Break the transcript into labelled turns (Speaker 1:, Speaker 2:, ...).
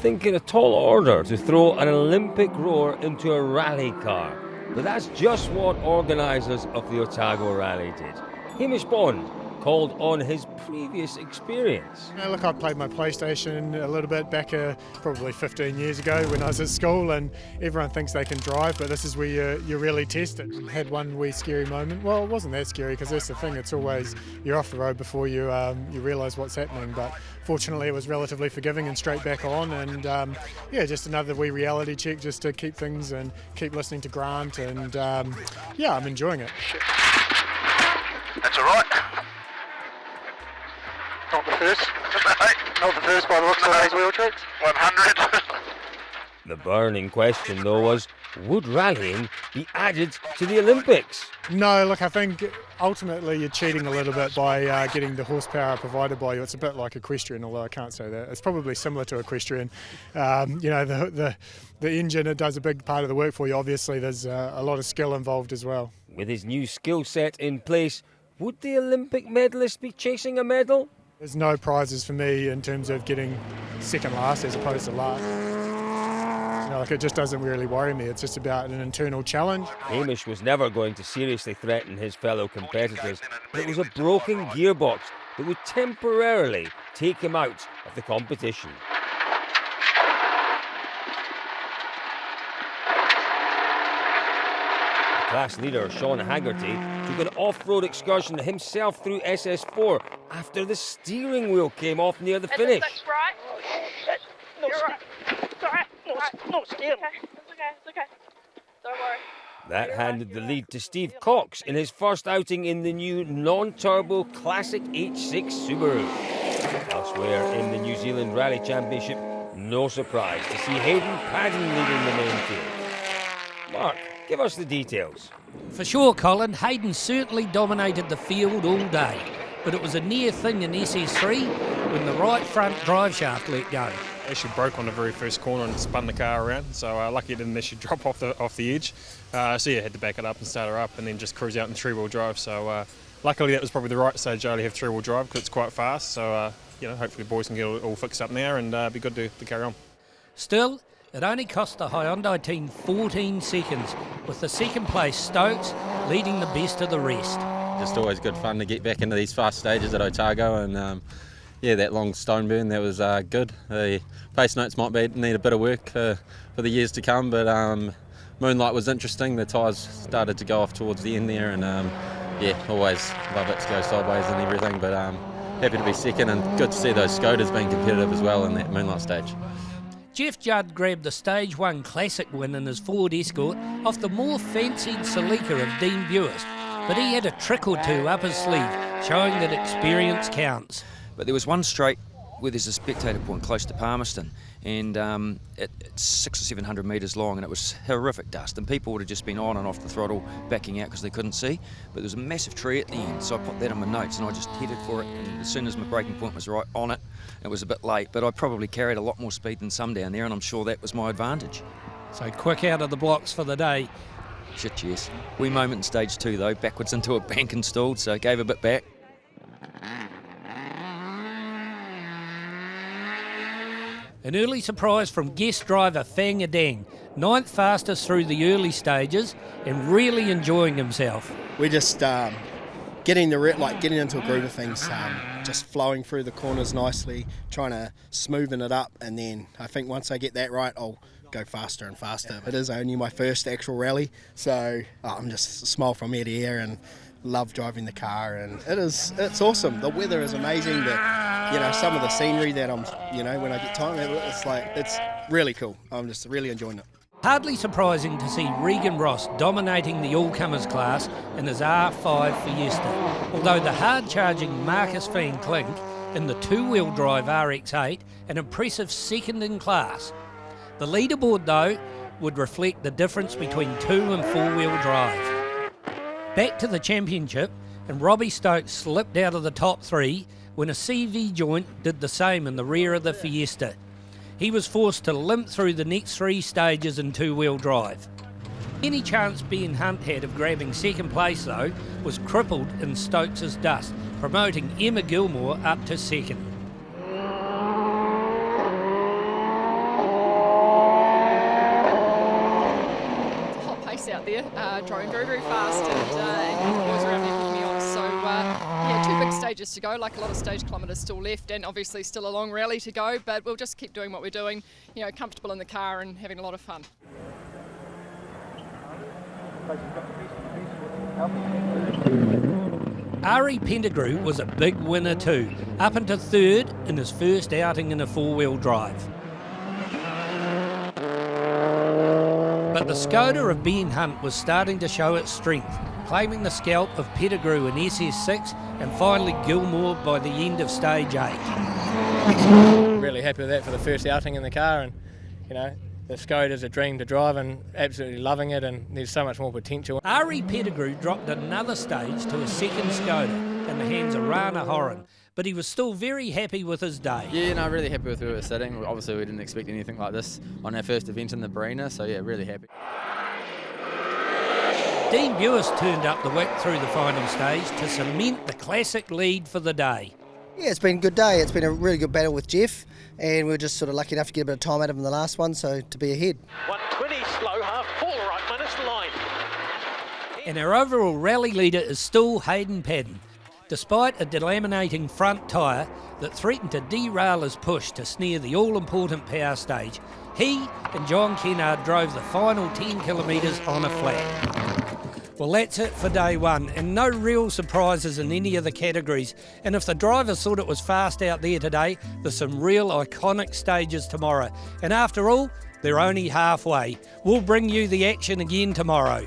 Speaker 1: think it a tall order to throw an Olympic roar into a rally car, but that's just what organisers of the Otago Rally did. Hamish Bond called on his previous experience.
Speaker 2: Yeah, look, I played my PlayStation a little bit back probably 15 years ago when I was at school, and everyone thinks they can drive, but this is where you really test it. Had one wee scary moment. Well, it wasn't that scary because that's the thing, it's always you're off the road before you realise what's happening, but fortunately it was relatively forgiving and straight back on, and yeah, just another wee reality check just to keep things and keep listening to Grant, and yeah, I'm enjoying it.
Speaker 3: That's all right. Not the first. Not the first by the looks of those wheel tricks. 100.
Speaker 1: The burning question, though, was, would rallying be added to the Olympics?
Speaker 2: No, look, I think ultimately you're cheating a little bit by getting the horsepower provided by you. It's a bit like equestrian, although I can't say that. It's probably similar to equestrian. You know, the engine, it does a big part of the work for you. Obviously, there's a lot of skill involved as well.
Speaker 1: With his new skill set in place, would the Olympic medalist be chasing a medal?
Speaker 2: There's no prizes for me in terms of getting second last as opposed to last. You know, like, it just doesn't really worry me. It's just about an internal challenge.
Speaker 1: Hamish was never going to seriously threaten his fellow competitors, but it was a broken gearbox that would temporarily take him out of the competition. Class leader Sean Haggerty took an off-road excursion himself through SS4 after the steering wheel came off near the finish.
Speaker 4: That's right. You're right. It's all right. No steering. It's okay. Don't worry.
Speaker 1: That handed the lead to Steve Cox in his first outing in the new non-turbo classic H6 Subaru. Elsewhere in the New Zealand Rally Championship, no surprise to see Hayden Paddon leading the main field. Mark, give us the details.
Speaker 5: For sure, Colin, Hayden certainly dominated the field all day, but it was a near thing in SS3 when the right front drive shaft let go.
Speaker 6: Actually broke on the very first corner and spun the car around, so lucky it didn't actually drop off the edge. So yeah, had to back it up and start her up and then just cruise out in three-wheel drive. So luckily that was probably the right stage to only have three-wheel drive because it's quite fast. So you know, hopefully the boys can get it all fixed up now and be good to carry on.
Speaker 5: Still, it only cost the Hyundai team 14 seconds, with the second place Stokes leading the best of the rest.
Speaker 7: Just always good fun to get back into these fast stages at Otago, and yeah, that long stone burn, that was good. The pace notes might need a bit of work for the years to come, but Moonlight was interesting. The tyres started to go off towards the end there, and yeah, always love it to go sideways and everything, but happy to be second, and good to see those Skodas being competitive as well in that Moonlight stage.
Speaker 5: Jeff Judd grabbed the Stage 1 Classic win in his Ford Escort off the more fancied Celica of Dean Buist, but he had a trick or two up his sleeve, showing that experience counts.
Speaker 8: But there was one straight where there's a spectator point close to Palmerston, and it's 600 or 700 metres long, and it was horrific dust, and people would have just been on and off the throttle backing out because they couldn't see. But there was a massive tree at the end, so I put that in my notes and I just headed for it, and as soon as my braking point was right on it, it was a bit late, but I probably carried a lot more speed than some down there, and I'm sure that was my advantage.
Speaker 5: So quick out of the blocks for the day.
Speaker 8: Shit, yes. Wee moment in stage 2 though, backwards into a bank and stalled, so gave a bit back.
Speaker 5: An early surprise from guest driver Fanga, 9th fastest through the early stages and really enjoying himself.
Speaker 9: We're just getting into a groove of things, just flowing through the corners nicely, trying to smoothen it up, and then I think once I get that right, I'll go faster and faster. It is only my first actual rally, so I'm just smile from ear to ear and love driving the car, and it's awesome. The weather is amazing. Some of the scenery that when I get time, it's really cool. I'm just really enjoying it.
Speaker 5: Hardly surprising to see Regan Ross dominating the all-comers class in his R5 Fiesta, although the hard-charging Marcus van Klink in the two-wheel drive RX-8 an impressive second in class. The leaderboard, though, would reflect the difference between two- and four-wheel drive. Back to the championship, and Robbie Stokes slipped out of the top three when a CV joint did the same in the rear of the Fiesta. He was forced to limp through the next three stages in two-wheel drive. Any chance Ben Hunt had of grabbing second place, though, was crippled in Stokes' dust, promoting Emma Gilmour up to second.
Speaker 10: driving very, very fast, and the boys around there picking me on. So, yeah, 2 big stages to go, like a lot of stage kilometres still left, and obviously still a long rally to go, but we'll just keep doing what we're doing, you know, comfortable in the car and having a lot of fun.
Speaker 5: Ari Pettigrew was a big winner too, up into third in his first outing in a four-wheel drive. But the Skoda of Ben Hunt was starting to show its strength, claiming the scalp of Pettigrew in SS6 and finally Gilmour by the end of stage 8.
Speaker 11: Really happy with that for the first outing in the car, and you know, the Skoda's a dream to drive and absolutely loving it, and there's so much more potential.
Speaker 5: Ari Pettigrew dropped another stage to a second Skoda in the hands of Rana Horan, but he was still very happy with his day.
Speaker 12: Yeah, no, really happy with where we're sitting. Obviously we didn't expect anything like this on our first event in the Barina, so yeah, really happy.
Speaker 5: Dean Bewis turned up the wick through the final stage to cement the classic lead for the day.
Speaker 13: Yeah, it's been a good day. It's been a really good battle with Jeff, and we were just sort of lucky enough to get a bit of time out of him in the last one, so to be ahead.
Speaker 14: 120 slow half, full right minus the line.
Speaker 5: And our overall rally leader is still Hayden Paddon. Despite a delaminating front tyre that threatened to derail his push to snare the all-important power stage, he and John Kennard drove the final 10 kilometres on a flat. Well, that's it for day one, and no real surprises in any of the categories. And if the drivers thought it was fast out there today, there's some real iconic stages tomorrow. And after all, they're only halfway. We'll bring you the action again tomorrow.